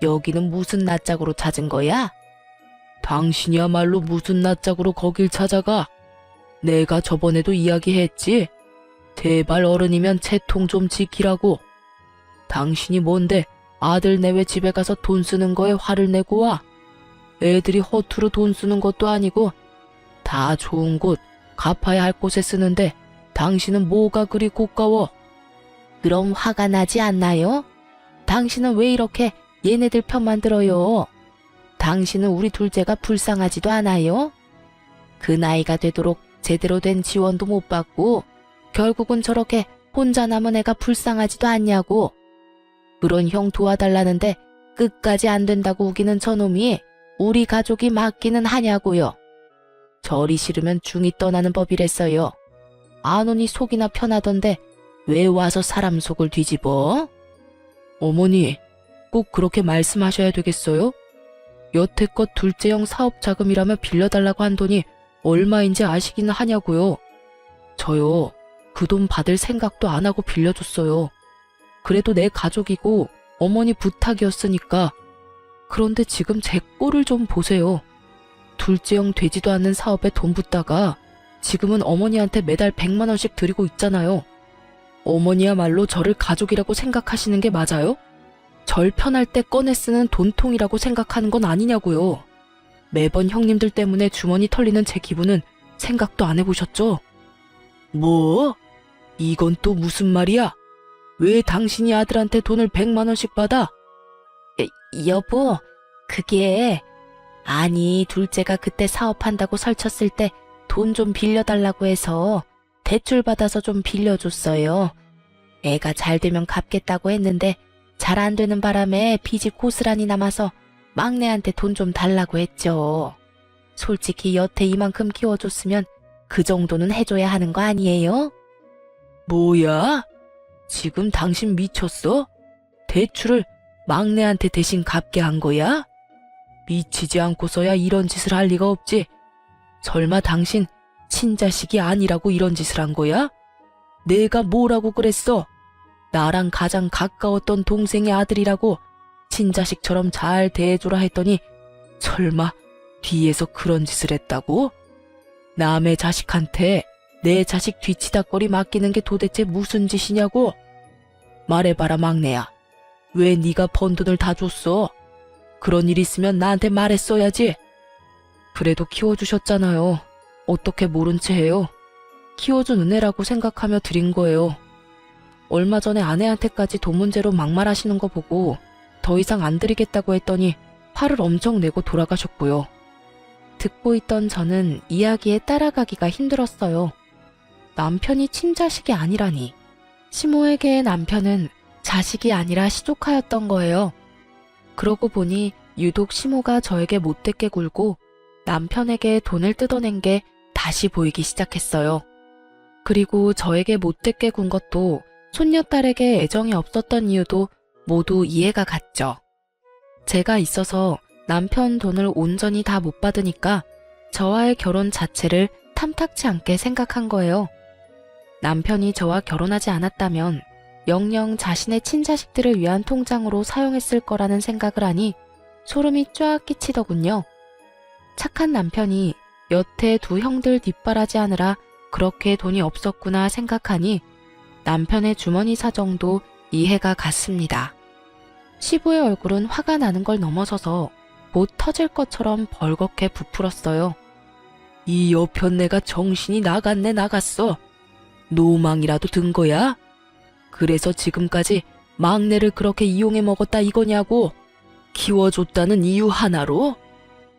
여기는 무슨 낯짝으로 찾은 거야? 당신이야말로 무슨 낯짝으로 거길 찾아가? 내가 저번에도 이야기했지. 제발 어른이면 채통 좀 지키라고. 당신이 뭔데 아들 내외 집에 가서 돈 쓰는 거에 화를 내고 와? 애들이 허투루 돈 쓰는 것도 아니고 다 좋은 곳, 갚아야 할 곳에 쓰는데 당신은 뭐가 그리 고가워? 그럼 화가 나지 않나요? 당신은 왜 이렇게 얘네들 편만 들어요? 당신은 우리 둘째가 불쌍하지도 않아요? 그 나이가 되도록 제대로 된 지원도 못 받고 결국은 저렇게 혼자 남은 애가 불쌍하지도 않냐고. 그런 형 도와달라는데 끝까지 안 된다고 우기는 저놈이 우리 가족이 맞기는 하냐고요. 저리 싫으면 중이 떠나는 법이랬어요. 안 오니 속이나 편하던데 왜 와서 사람 속을 뒤집어? 어머니, 꼭 그렇게 말씀하셔야 되겠어요? 여태껏 둘째 형 사업 자금이라며 빌려달라고 한 돈이 얼마인지 아시기는 하냐고요. 저요, 그 돈 받을 생각도 안 하고 빌려줬어요. 그래도 내 가족이고 어머니 부탁이었으니까. 그런데 지금 제 꼴을 좀 보세요. 둘째 형 되지도 않는 사업에 돈 붓다가 지금은 어머니한테 매달 100만 원씩 드리고 있잖아요. 어머니야말로 저를 가족이라고 생각하시는 게 맞아요? 절 편할 때 꺼내 쓰는 돈통이라고 생각하는 건 아니냐고요. 매번 형님들 때문에 주머니 털리는 제 기분은 생각도 안 해보셨죠? 뭐? 이건 또 무슨 말이야? 왜 당신이 아들한테 돈을 100만 원씩 받아? 여보, 그게... 아니, 둘째가 그때 사업한다고 설쳤을 때 돈 좀 빌려달라고 해서 대출 받아서 좀 빌려줬어요. 애가 잘 되면 갚겠다고 했는데 잘 안 되는 바람에 빚이 고스란히 남아서 막내한테 돈 좀 달라고 했죠. 솔직히 여태 이만큼 키워줬으면 그 정도는 해줘야 하는 거 아니에요? 뭐야? 지금 당신 미쳤어? 대출을 막내한테 대신 갚게 한 거야? 미치지 않고서야 이런 짓을 할 리가 없지. 설마 당신 친자식이 아니라고 이런 짓을 한 거야? 내가 뭐라고 그랬어? 나랑 가장 가까웠던 동생의 아들이라고 친자식처럼 잘 대해주라 했더니 설마 뒤에서 그런 짓을 했다고? 남의 자식한테 내 자식 뒤치다꺼리 맡기는 게 도대체 무슨 짓이냐고? 말해봐라 막내야. 왜 네가 번 돈을 다 줬어? 그런 일 있으면 나한테 말했어야지. 그래도 키워주셨잖아요. 어떻게 모른 채 해요? 키워준 은혜라고 생각하며 드린 거예요. 얼마 전에 아내한테까지 돈 문제로 막말하시는 거 보고 더 이상 안 드리겠다고 했더니 화를 엄청 내고 돌아가셨고요. 듣고 있던 저는 이야기에 따라가기가 힘들었어요. 남편이 친자식이 아니라니. 시모에게의 남편은 자식이 아니라 시조카였던 거예요. 그러고 보니 유독 시모가 저에게 못되게 굴고 남편에게 돈을 뜯어낸 게 다시 보이기 시작했어요. 그리고 저에게 못되게 군 것도 손녀딸에게 애정이 없었던 이유도 모두 이해가 갔죠. 제가 있어서 남편 돈을 온전히 다 못 받으니까 저와의 결혼 자체를 탐탁치 않게 생각한 거예요. 남편이 저와 결혼하지 않았다면 영영 자신의 친자식들을 위한 통장으로 사용했을 거라는 생각을 하니 소름이 쫙 끼치더군요. 착한 남편이 여태 두 형들 뒷바라지하느라 그렇게 돈이 없었구나 생각하니 남편의 주머니 사정도 이해가 갔습니다. 시부의 얼굴은 화가 나는 걸 넘어서서 못 터질 것처럼 벌겋게 부풀었어요. 이 여편네가 정신이 나갔어. 노망이라도 든 거야? 그래서 지금까지 막내를 그렇게 이용해 먹었다 이거냐고? 키워줬다는 이유 하나로?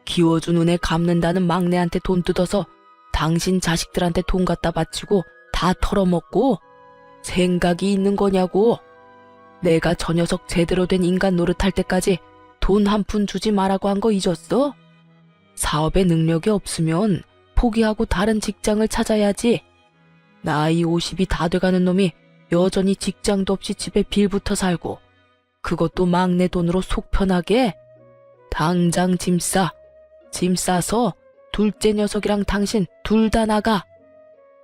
키워준 은혜 갚는다는 막내한테 돈 뜯어서 당신 자식들한테 돈 갖다 바치고 다 털어먹고? 생각이 있는 거냐고? 내가 저 녀석 제대로 된 인간 노릇할 때까지 돈 한 푼 주지 말라고 한 거 잊었어? 사업에 능력이 없으면 포기하고 다른 직장을 찾아야지. 나이 50이 다 돼가는 놈이 여전히 직장도 없이 집에 빌붙어 살고 그것도 막내 돈으로 속 편하게? 당장 짐 싸서 둘째 녀석이랑 당신 둘 다 나가.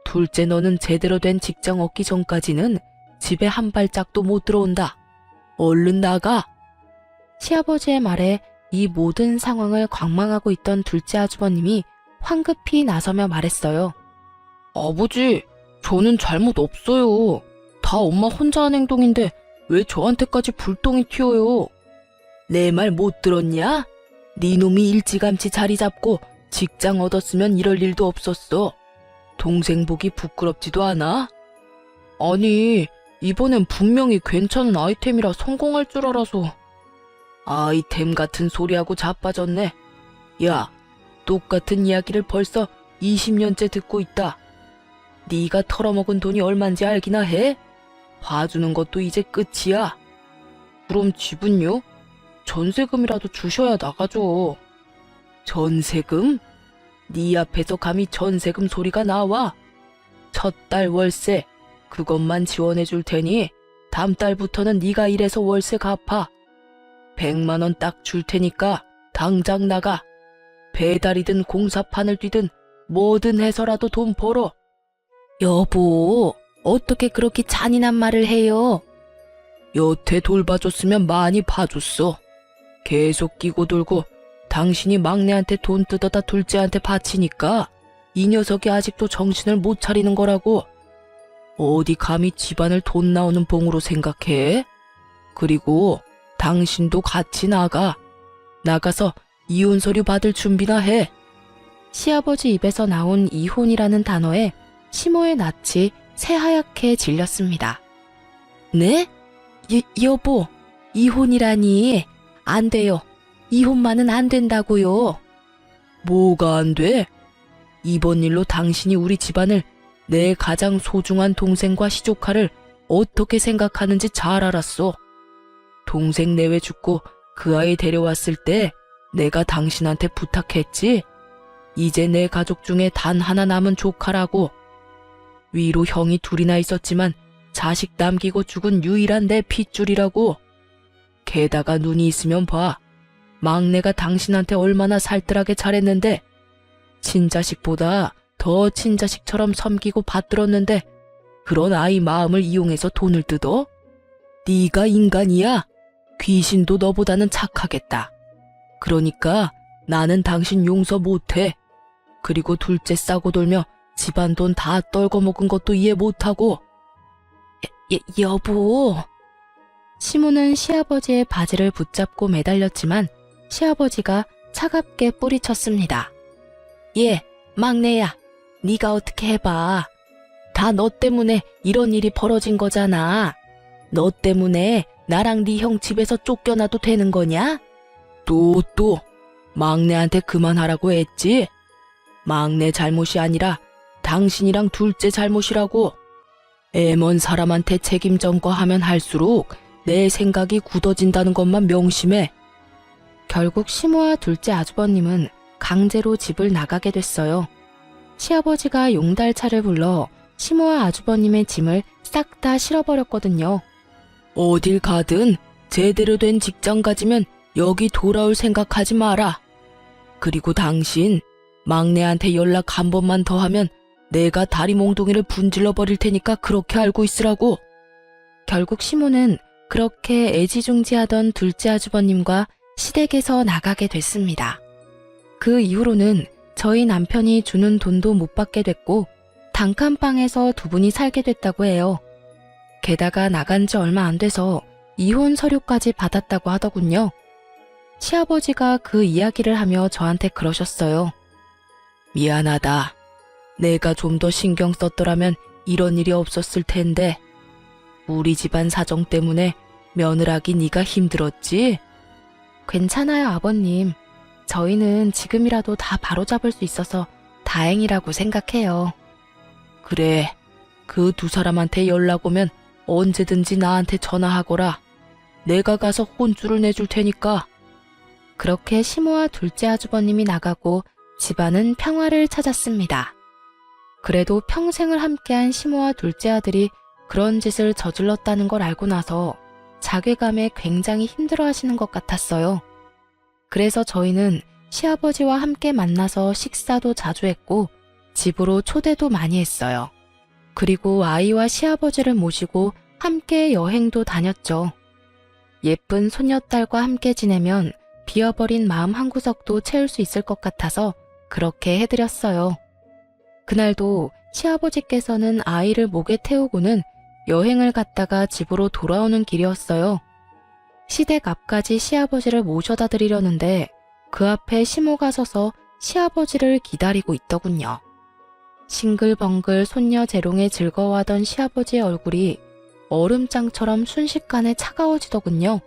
둘째 너는 제대로 된 직장 얻기 전까지는 집에 한 발짝도 못 들어온다. 얼른 나가. 시아버지의 말에 이 모든 상황을 관망하고 있던 둘째 아주버님이 황급히 나서며 말했어요. 아버지, 저는 잘못 없어요. 다 엄마 혼자 한 행동인데 왜 저한테까지 불똥이 튀어요? 내 말 못 들었냐? 네 놈이 일찌감치 자리 잡고 직장 얻었으면 이럴 일도 없었어. 동생 보기 부끄럽지도 않아? 아니, 이번엔 분명히 괜찮은 아이템이라 성공할 줄 알아서. 아이템 같은 소리하고 자빠졌네. 야, 똑같은 이야기를 벌써 20년째 듣고 있다. 네가 털어먹은 돈이 얼만지 알기나 해? 봐주는 것도 이제 끝이야. 그럼 집은요? 전세금이라도 주셔야 나가죠. 전세금? 네 앞에서 감히 전세금 소리가 나와? 첫 달 월세 그것만 지원해 줄 테니 다음 달부터는 네가 일해서 월세 갚아. 100만 원 딱 줄 테니까 당장 나가. 배달이든 공사판을 뛰든 뭐든 해서라도 돈 벌어. 여보, 어떻게 그렇게 잔인한 말을 해요? 여태 돌봐줬으면 많이 봐줬어. 계속 끼고 돌고 당신이 막내한테 돈 뜯어다 둘째한테 바치니까 이 녀석이 아직도 정신을 못 차리는 거라고. 어디 감히 집안을 돈 나오는 봉으로 생각해? 그리고 당신도 같이 나가. 나가서 이혼 서류 받을 준비나 해. 시아버지 입에서 나온 이혼이라는 단어에 시모의 낯이 새하얗게 질렸습니다. 네? 여보, 이혼이라니. 안 돼요. 이혼만은 안 된다고요. 뭐가 안 돼? 이번 일로 당신이 우리 집안을, 내 가장 소중한 동생과 시조카를 어떻게 생각하는지 잘 알았어. 동생 내외 죽고 그 아이 데려왔을 때 내가 당신한테 부탁했지? 이제 내 가족 중에 단 하나 남은 조카라고. 위로 형이 둘이나 있었지만 자식 남기고 죽은 유일한 내 핏줄이라고. 게다가 눈이 있으면 봐. 막내가 당신한테 얼마나 살뜰하게 잘했는데, 친자식보다 더 친자식처럼 섬기고 받들었는데 그런 아이 마음을 이용해서 돈을 뜯어? 네가 인간이야? 귀신도 너보다는 착하겠다. 그러니까 나는 당신 용서 못해. 그리고 둘째 싸고 돌며 집안 돈 다 떨궈먹은 것도 이해 못하고. 여보, 시모는 시아버지의 바지를 붙잡고 매달렸지만 시아버지가 차갑게 뿌리쳤습니다. 예, 막내야, 네가 어떻게 해봐. 다 너 때문에 이런 일이 벌어진 거잖아. 너 때문에 나랑 네 형 집에서 쫓겨나도 되는 거냐? 또 막내한테 그만하라고 했지? 막내 잘못이 아니라 당신이랑 둘째 잘못이라고. 애먼 사람한테 책임 전가하면 할수록 내 생각이 굳어진다는 것만 명심해. 결국 시모와 둘째 아주버님은 강제로 집을 나가게 됐어요. 시아버지가 용달차를 불러 시모와 아주버님의 짐을 싹 다 실어버렸거든요. 어딜 가든 제대로 된 직장 가지면 여기 돌아올 생각하지 마라. 그리고 당신 막내한테 연락 한 번만 더 하면 내가 다리 몽둥이를 분질러 버릴 테니까 그렇게 알고 있으라고. 결국 시모는 그렇게 애지중지하던 둘째 아주버님과 시댁에서 나가게 됐습니다. 그 이후로는 저희 남편이 주는 돈도 못 받게 됐고 단칸방에서 두 분이 살게 됐다고 해요. 게다가 나간 지 얼마 안 돼서 이혼 서류까지 받았다고 하더군요. 시아버지가 그 이야기를 하며 저한테 그러셨어요. 미안하다. 내가 좀 더 신경 썼더라면 이런 일이 없었을 텐데. 우리 집안 사정 때문에 며느라기 네가 힘들었지? 괜찮아요, 아버님. 저희는 지금이라도 다 바로잡을 수 있어서 다행이라고 생각해요. 그래, 그 두 사람한테 연락 오면 언제든지 나한테 전화하거라. 내가 가서 혼쭐을 내줄 테니까. 그렇게 시모와 둘째 아주버님이 나가고 집안은 평화를 찾았습니다. 그래도 평생을 함께한 시모와 둘째 아들이 그런 짓을 저질렀다는 걸 알고 나서 자괴감에 굉장히 힘들어하시는 것 같았어요. 그래서 저희는 시아버지와 함께 만나서 식사도 자주 했고 집으로 초대도 많이 했어요. 그리고 아이와 시아버지를 모시고 함께 여행도 다녔죠. 예쁜 손녀딸과 함께 지내면 비어버린 마음 한구석도 채울 수 있을 것 같아서 그렇게 해드렸어요. 그날도 시아버지께서는 아이를 목에 태우고는 여행을 갔다가 집으로 돌아오는 길이었어요. 시댁 앞까지 시아버지를 모셔다 드리려는데 그 앞에 시모가 서서 시아버지를 기다리고 있더군요. 싱글벙글 손녀 재롱에 즐거워하던 시아버지의 얼굴이 얼음장처럼 순식간에 차가워지더군요.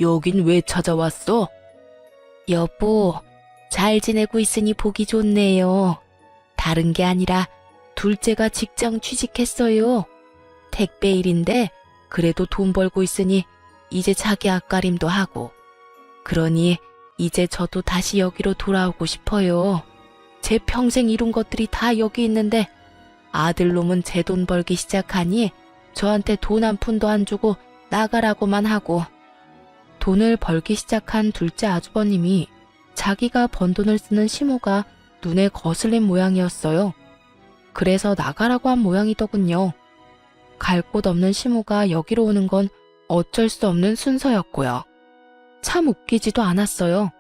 여긴 왜 찾아왔어? 여보, 잘 지내고 있으니 보기 좋네요. 다른 게 아니라 둘째가 직장 취직했어요. 택배 일인데 그래도 돈 벌고 있으니 이제 자기 앞가림도 하고. 그러니 이제 저도 다시 여기로 돌아오고 싶어요. 제 평생 이룬 것들이 다 여기 있는데 아들놈은 제 돈 벌기 시작하니 저한테 돈 한 푼도 안 주고 나가라고만 하고. 돈을 벌기 시작한 둘째 아주버님이 자기가 번 돈을 쓰는 시모가 눈에 거슬린 모양이었어요. 그래서 나가라고 한 모양이더군요. 갈 곳 없는 시모가 여기로 오는 건 어쩔 수 없는 순서였고요. 참 웃기지도 않았어요.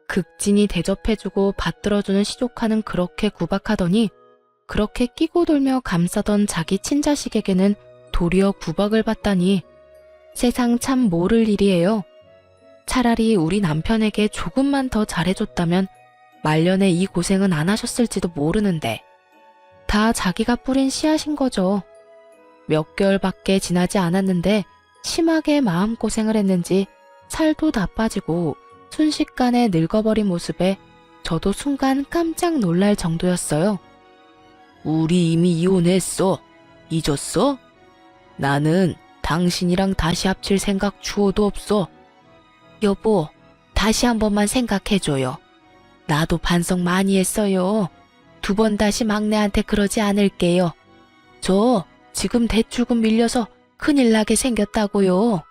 극진히 대접해주고 받들어주는 시조카는 그렇게 구박하더니 그렇게 끼고 돌며 감싸던 자기 친자식에게는 도리어 구박을 받다니 세상 참 모를 일이에요. 차라리 우리 남편에게 조금만 더 잘해줬다면 말년에 이 고생은 안 하셨을지도 모르는데 다 자기가 뿌린 씨앗인 거죠. 몇 개월밖에 지나지 않았는데 심하게 마음고생을 했는지 살도 다 빠지고 순식간에 늙어버린 모습에 저도 순간 깜짝 놀랄 정도였어요. 우리 이미 이혼했어. 잊었어? 나는 당신이랑 다시 합칠 생각 추호도 없어. 여보, 다시 한 번만 생각해줘요. 나도 반성 많이 했어요. 두 번 다시 막내한테 그러지 않을게요. 저 지금 대출금 밀려서 큰일 나게 생겼다고요.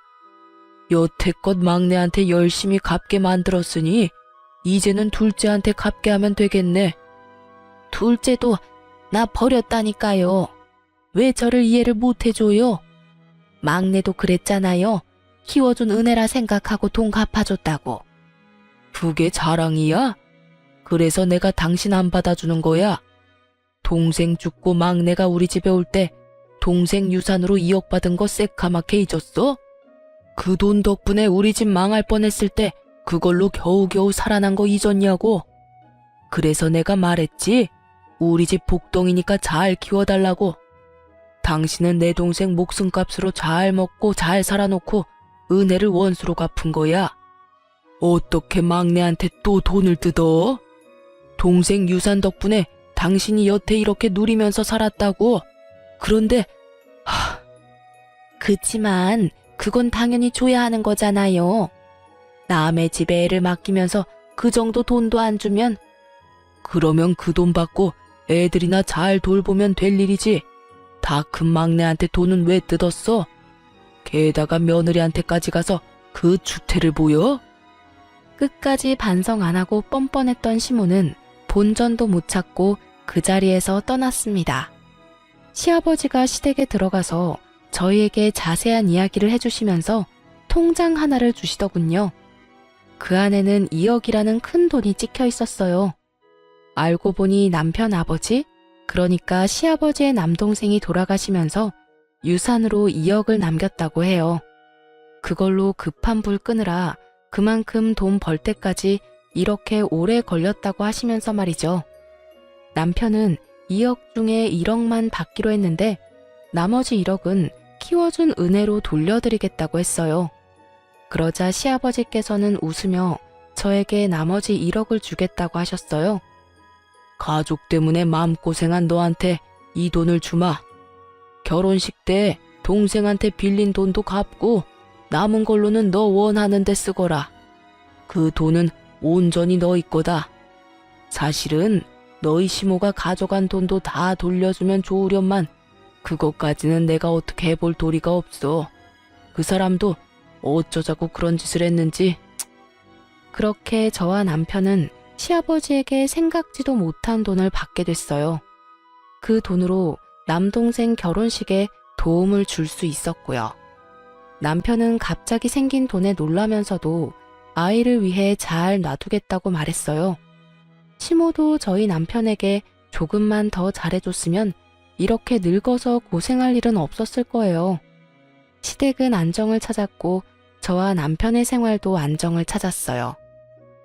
여태껏 막내한테 열심히 갚게 만들었으니 이제는 둘째한테 갚게 하면 되겠네. 둘째도 나 버렸다니까요. 왜 저를 이해를 못해줘요? 막내도 그랬잖아요. 키워준 은혜라 생각하고 돈 갚아줬다고. 그게 자랑이야? 그래서 내가 당신 안 받아주는 거야. 동생 죽고 막내가 우리 집에 올 때 동생 유산으로 2억 받은 거 새카맣게 잊었어? 그 돈 덕분에 우리 집 망할 뻔했을 때 그걸로 겨우겨우 살아난 거 잊었냐고. 그래서 내가 말했지. 우리 집 복덩이니까 잘 키워달라고. 당신은 내 동생 목숨값으로 잘 먹고 잘 살아놓고 은혜를 원수로 갚은 거야. 어떻게 막내한테 또 돈을 뜯어? 동생 유산 덕분에 당신이 여태 이렇게 누리면서 살았다고. 그런데 그치만 그건 당연히 줘야 하는 거잖아요. 남의 집에 애를 맡기면서 그 정도 돈도 안 주면. 그러면 그 돈 받고 애들이나 잘 돌보면 될 일이지. 다 큰 막내한테 돈은 왜 뜯었어? 게다가 며느리한테까지 가서 그 주태를 보여? 끝까지 반성 안 하고 뻔뻔했던 시모는 본전도 못 찾고 그 자리에서 떠났습니다. 시아버지가 시댁에 들어가서 저희에게 자세한 이야기를 해주시면서 통장 하나를 주시더군요. 그 안에는 2억이라는 큰 돈이 찍혀 있었어요. 알고 보니 남편 아버지, 그러니까 시아버지의 남동생이 돌아가시면서 유산으로 2억을 남겼다고 해요. 그걸로 급한 불 끄느라 그만큼 돈 벌 때까지 이렇게 오래 걸렸다고 하시면서 말이죠. 남편은 2억 중에 1억만 받기로 했는데 나머지 1억은 키워준 은혜로 돌려드리겠다고 했어요. 그러자 시아버지께서는 웃으며 저에게 나머지 1억을 주겠다고 하셨어요. 가족 때문에 마음고생한 너한테 이 돈을 주마. 결혼식 때 동생한테 빌린 돈도 갚고 남은 걸로는 너 원하는 데 쓰거라. 그 돈은 온전히 너희 거다. 사실은 너희 시모가 가져간 돈도 다 돌려주면 좋으련만 그것까지는 내가 어떻게 해볼 도리가 없어. 그 사람도 어쩌자고 그런 짓을 했는지. 그렇게 저와 남편은 시아버지에게 생각지도 못한 돈을 받게 됐어요. 그 돈으로 남동생 결혼식에 도움을 줄 수 있었고요. 남편은 갑자기 생긴 돈에 놀라면서도 아이를 위해 잘 놔두겠다고 말했어요. 시모도 저희 남편에게 조금만 더 잘해줬으면 이렇게 늙어서 고생할 일은 없었을 거예요. 시댁은 안정을 찾았고 저와 남편의 생활도 안정을 찾았어요.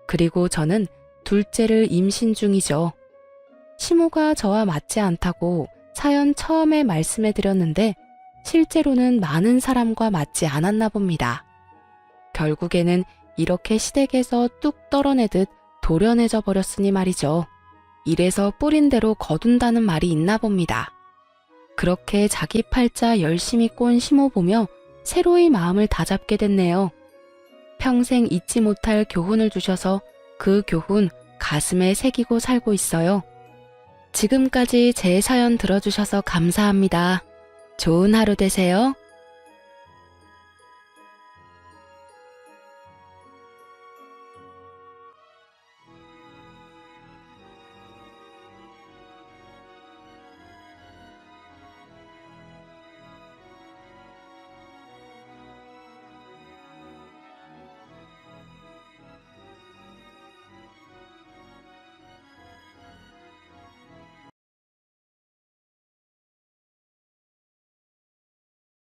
그리고 저는 둘째를 임신 중이죠. 시모가 저와 맞지 않다고 사연 처음에 말씀해 드렸는데 실제로는 많은 사람과 맞지 않았나 봅니다. 결국에는 이렇게 시댁에서 뚝 떨어내듯 도련해져 버렸으니 말이죠. 이래서 뿌린 대로 거둔다는 말이 있나 봅니다. 그렇게 자기 팔자 열심히 꼰 시모 보며 새로이 마음을 다잡게 됐네요. 평생 잊지 못할 교훈을 주셔서 그 교훈 가슴에 새기고 살고 있어요. 지금까지 제 사연 들어주셔서 감사합니다. 좋은 하루 되세요.